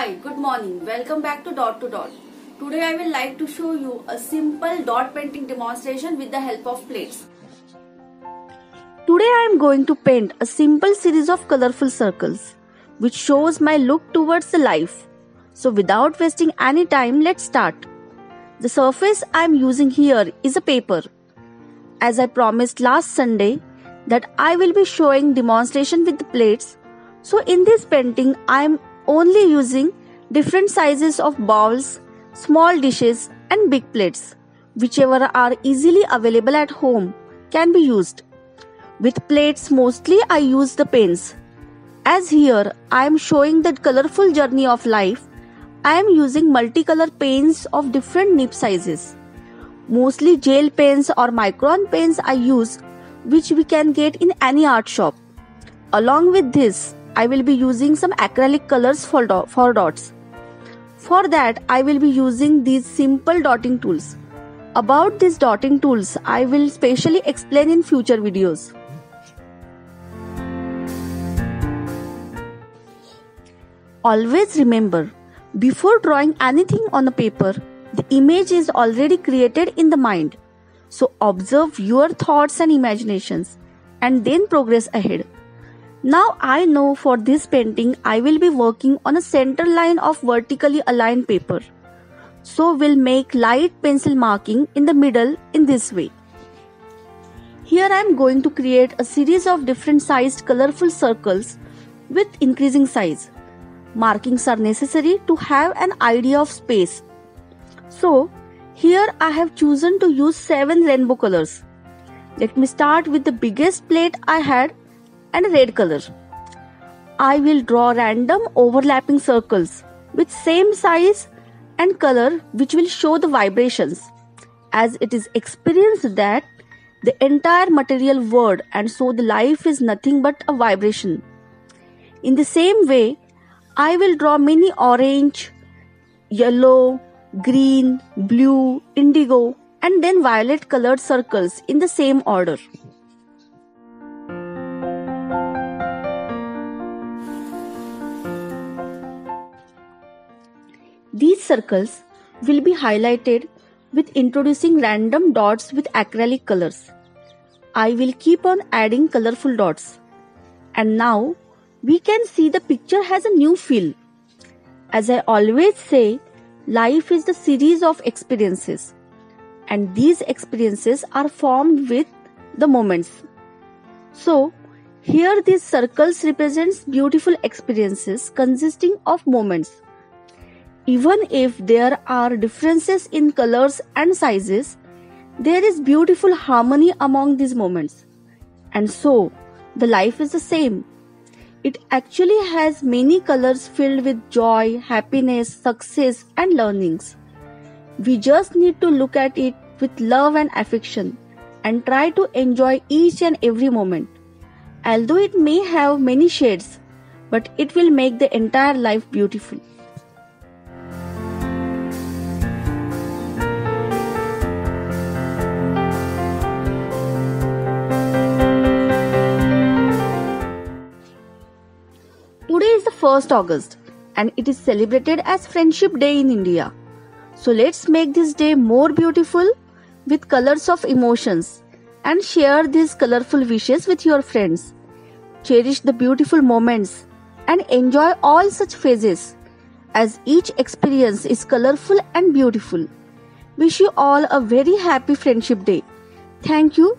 Hi, good morning. Welcome back to Dot to Dot. Today I will like to show you a simple dot painting demonstration with the help of plates. Today I am going to paint a simple series of colorful circles which shows my look towards the life. So without wasting any time, let's start. The surface I am using here is a paper. As I promised last Sunday that I will be showing demonstration with the plates, so in this painting I am only using different sizes of bowls, small dishes and big plates. Whichever are easily available at home can be used. With plates mostly I use the pens. As here I am showing the colorful journey of life, I am using multicolor pens of different nib sizes. Mostly gel pens or micron pens I use, which we can get in any art shop. Along with this, I will be using some acrylic colors for dots. For that, I will be using these simple dotting tools. About these dotting tools, I will specially explain in future videos. Always remember, before drawing anything on a paper, the image is already created in the mind. So observe your thoughts and imaginations and then progress ahead. Now I know for this painting I will be working on a center line of vertically aligned paper. So we'll make light pencil marking in the middle in this way. Here I am going to create a series of different sized colorful circles with increasing size. Markings are necessary to have an idea of space. So here I have chosen to use 7 rainbow colors. Let me start with the biggest plate I had and red color. I will draw random overlapping circles with same size and color which will show the vibrations, as it is experienced that the entire material world and so the life is nothing but a vibration. In the same way, I will draw many orange, yellow, green, blue, indigo and then violet colored circles in the same order. These circles will be highlighted with introducing random dots with acrylic colors. I will keep on adding colorful dots. And now we can see the picture has a new feel. As I always say, life is the series of experiences. And these experiences are formed with the moments. So, here these circles represents beautiful experiences consisting of moments. Even if there are differences in colors and sizes, there is beautiful harmony among these moments. And so, the life is the same. It actually has many colors filled with joy, happiness, success and learnings. We just need to look at it with love and affection and try to enjoy each and every moment. Although it may have many shades, but it will make the entire life beautiful. Today is the 1st August and it is celebrated as Friendship Day in India. So let's make this day more beautiful with colors of emotions and share these colorful wishes with your friends. Cherish the beautiful moments and enjoy all such phases as each experience is colorful and beautiful. Wish you all a very happy Friendship Day. Thank you.